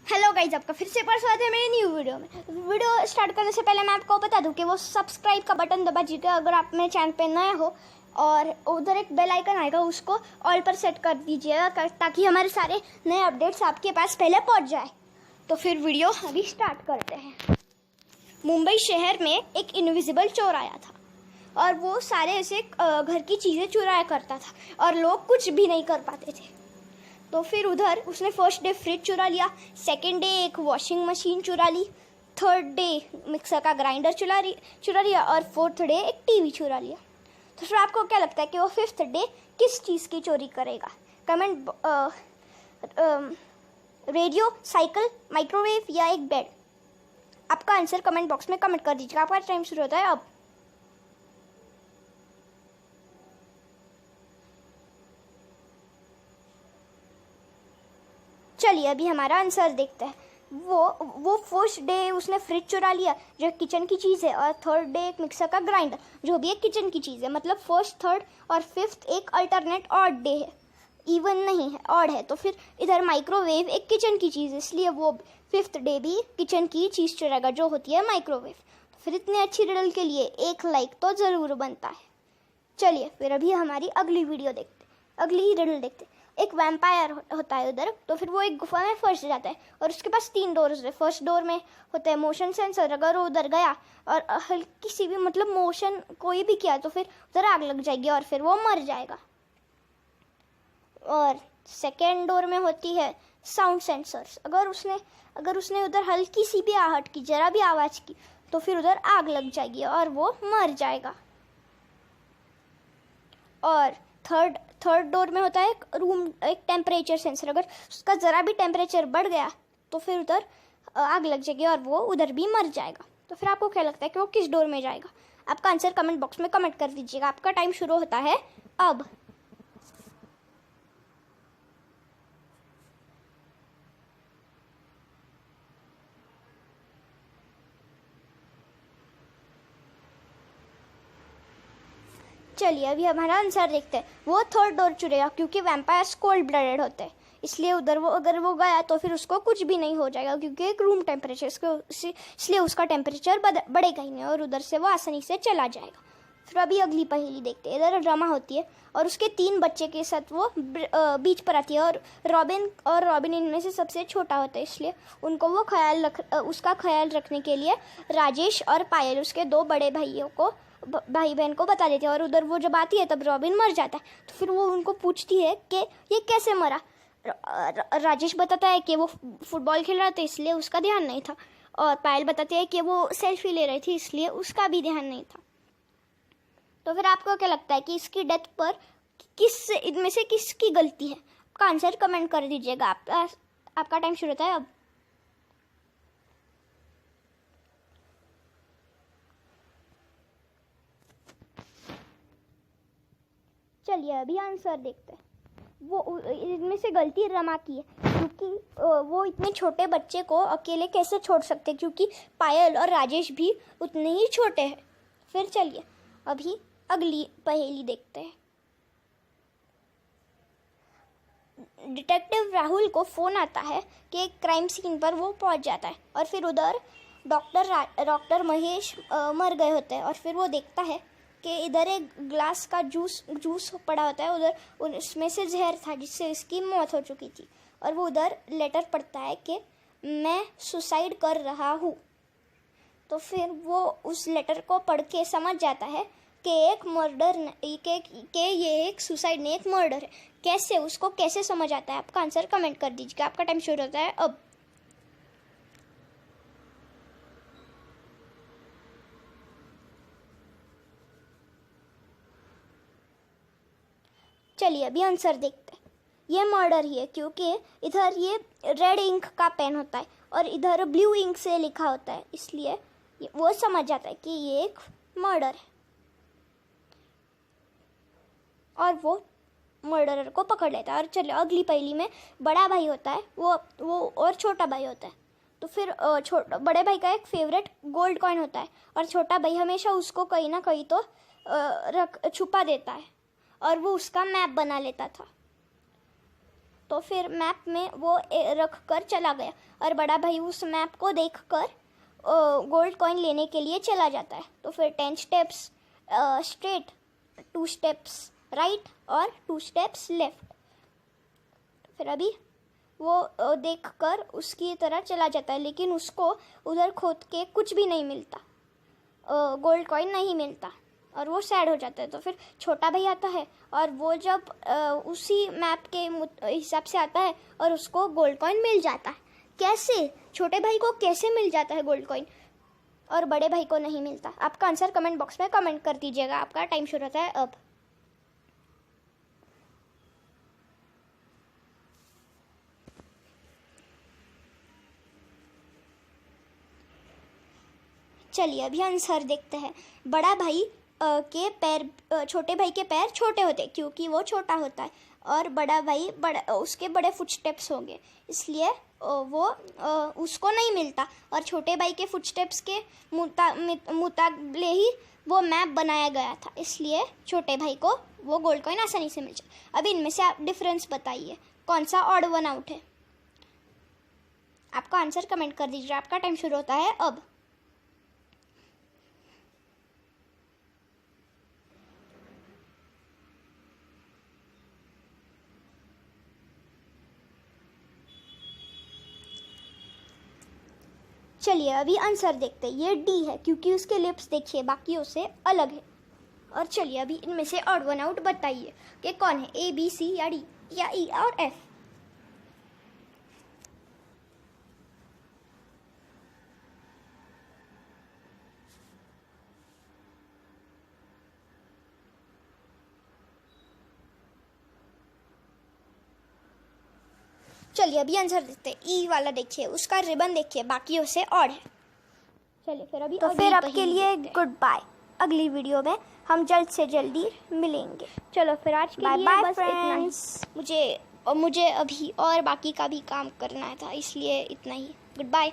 Hello guys, आपका फिर से एक बार स्वागत है मेरी न्यू वीडियो में। वीडियो स्टार्ट करने से पहले मैं आपको बता दूं कि वो सब्सक्राइब का बटन दबा दीजिएगा अगर आप मेरे चैनल पे नए हो, और उधर एक बेल आइकन आएगा, उसको ऑल पर सेट कर दीजिएगा ताकि हमारे सारे नए अपडेट्स आपके पास पहले पहुंच जाए। तो फिर वीडियो अभी स्टार्ट करते हैं। मुंबई शहर में एक इनविजिबल चोर आया था और वो सारे ऐसे घर की चीज़ें चुराया करता था और लोग कुछ भी नहीं कर पाते थे। तो फिर उधर उसने फर्स्ट डे फ्रिज चुरा लिया, सेकंड डे एक वॉशिंग मशीन चुरा ली, थर्ड डे मिक्सर का ग्राइंडर चुरा लिया और फोर्थ डे एक टीवी चुरा लिया। तो फिर आपको क्या लगता है कि वो फिफ्थ डे किस चीज़ की चोरी करेगा? कमेंट रेडियो, साइकिल, माइक्रोवेव या एक बेड? आपका आंसर कमेंट बॉक्स में कमेंट कर दीजिएगा। आपका टाइम शुरू होता है अब। चलिए अभी हमारा आंसर देखते हैं। वो फर्स्ट डे उसने फ्रिज चुरा लिया जो किचन की चीज़ है, और थर्ड डे एक मिक्सर का ग्राइंडर जो भी एक किचन की चीज़ है। मतलब फर्स्ट, थर्ड और फिफ्थ एक अल्टरनेट ऑड डे है, इवन नहीं है, ऑड है। तो फिर इधर माइक्रोवेव एक किचन की चीज़ है, इसलिए वो फिफ्थ डे भी किचन की चीज़ चुराएगा जो होती है माइक्रोवेव। तो फिर इतनी अच्छी रिडल के लिए एक लाइक तो ज़रूर बनता है। चलिए फिर अभी हमारी अगली वीडियो देखते, अगली रिडल देखते। एक वैम्पायर होता है उधर, तो फिर वो एक गुफा में फर्स्ट जाता है और उसके पास 3 डोर्स है। फर्स्ट डोर में होता है मोशन सेंसर, अगर वो उधर गया और हल्की सी भी मतलब मोशन कोई भी किया तो फिर उधर आग लग जाएगी और फिर वो मर जाएगा। और सेकेंड डोर में होती है साउंड सेंसर्स, अगर उसने उधर हल्की सी भी आहट की, जरा भी आवाज़ की, तो फिर उधर आग लग जाएगी और वो मर जाएगा। और थर्ड डोर में होता है एक टेम्परेचर सेंसर, अगर उसका ज़रा भी टेम्परेचर बढ़ गया तो फिर उधर आग लग जाएगी और वो उधर भी मर जाएगा। तो फिर आपको क्या लगता है कि वो किस डोर में जाएगा? आपका आंसर कमेंट बॉक्स में कमेंट कर दीजिएगा। आपका टाइम शुरू होता है अब। चलिए अभी हमारा आंसर देखते हैं। वो थर्ड डोर चुनेगा क्योंकि वैम्पायर्स कोल्ड ब्लडेड होते हैं, इसलिए उधर अगर वो गया तो फिर उसको कुछ भी नहीं हो जाएगा क्योंकि एक रूम टेम्परेचर, इसलिए उसका टेम्परेचर बढ़ेगा ही नहीं और उधर से वो आसानी से चला जाएगा। फिर अभी अगली पहेली देखते हैं। इधर ड्रामा होती है और उसके 3 बच्चे के साथ वो बीच पर आती है और रॉबिन इनमें से सबसे छोटा होता है, इसलिए उनको वो उसका ख्याल रखने के लिए राजेश और पायल उसके 2 बड़े भाई बहन को बता देते हैं। और उधर वो जब आती है तब रॉबिन मर जाता है। तो फिर वो उनको पूछती है कि ये कैसे मरा। राजेश बताता है कि वो फुटबॉल खेल रहा था इसलिए उसका ध्यान नहीं था, और पायल बताती है कि वो सेल्फी ले रही थी इसलिए उसका भी ध्यान नहीं था। तो फिर आपको क्या लगता है कि इसकी डेथ पर इनमें से किसकी गलती है? आपका आंसर कमेंट कर दीजिएगा। आपका टाइम शुरू होता है अब। चलिए अभी आंसर देखते हैं। वो इनमें से गलती रमा की है क्योंकि वो इतने छोटे बच्चे को अकेले कैसे छोड़ सकते, क्योंकि पायल और राजेश भी उतने ही छोटे हैं। फिर चलिए अभी अगली पहेली देखते हैं। डिटेक्टिव राहुल को फ़ोन आता है कि एक क्राइम सीन पर वो पहुंच जाता है और फिर उधर डॉक्टर महेश मर गए होते हैं। और फिर वो देखता है कि इधर एक ग्लास का जूस पड़ा होता है, उधर उसमें से जहर था जिससे इसकी मौत हो चुकी थी। और वो उधर लेटर पढ़ता है कि मैं सुसाइड कर रहा हूँ। तो फिर वो उस लेटर को पढ़ के समझ जाता है कि ये एक सुसाइड नहीं, एक मर्डर है। कैसे, उसको कैसे समझ आता है? आपका आंसर कमेंट कर दीजिएगा। आपका टाइम शुरू होता है अब। चलिए अभी आंसर देखते हैं। ये मर्डर ही है क्योंकि इधर ये रेड इंक का पेन होता है और इधर ब्लू इंक से लिखा होता है, इसलिए वो समझ जाता है कि ये एक मर्डर है और वो मर्डरर को पकड़ लेता है। और चलिए अगली पहेली में बड़ा भाई होता है, वो और छोटा भाई होता है। तो फिर बड़े भाई का एक फेवरेट गोल्ड कॉइन होता है और छोटा भाई हमेशा उसको कहीं ना कहीं तो छुपा देता है और वो उसका मैप बना लेता था। तो फिर मैप में वो रख कर चला गया और बड़ा भाई उस मैप को देख कर गोल्ड कॉइन लेने के लिए चला जाता है। तो फिर 10 स्टेप्स स्ट्रेट, 2 स्टेप्स राइट और 2 स्टेप्स लेफ्ट। फिर अभी वो देख कर उसकी तरह चला जाता है, लेकिन उसको उधर खोद के कुछ भी नहीं मिलता, गोल्ड कॉइन नहीं मिलता और वो सैड हो जाता है। तो फिर छोटा भाई आता है और वो जब उसी मैप के हिसाब से आता है और उसको गोल्ड कॉइन मिल जाता है। कैसे? छोटे भाई को कैसे मिल जाता है गोल्ड कॉइन और बड़े भाई को नहीं मिलता? आपका आंसर कमेंट बॉक्स में कमेंट कर दीजिएगा। आपका टाइम शुरू होता है अब। चलिए अभी आंसर देखते हैं। बड़ा भाई के पैर, छोटे भाई के पैर छोटे होते हैं क्योंकि वो छोटा होता है और बड़ा भाई उसके बड़े फुटस्टेप्स होंगे, इसलिए वो उसको नहीं मिलता। और छोटे भाई के फुटस्टेप्स के मुताबिक ही वो मैप बनाया गया था, इसलिए छोटे भाई को वो गोल्ड कॉइन आसानी से मिल जाए। अब इनमें से आप डिफरेंस बताइए, कौन सा ऑड वन आउट है? आपका आंसर कमेंट कर दीजिए। आपका टाइम शुरू होता है अब। चलिए अभी आंसर देखते हैं। ये डी है क्योंकि उसके लिप्स देखिए बाकियों से अलग है। और चलिए अभी इनमें से ऑड वन आउट बताइए कि कौन है, ए बी सी या डी या ई और एफ। चलिए अभी आंसर देते हैं। ई वाला देखिए, उसका रिबन देखिए बाकियों से ऑड है। चलिए फिर अभी तो फिर आपके लिए गुड बाय। अगली वीडियो में हम जल्द से जल्दी मिलेंगे। चलो फिर आज के लिए बस इतना ही। मुझे अभी और बाकी का भी काम करना था, इसलिए इतना ही। Good bye.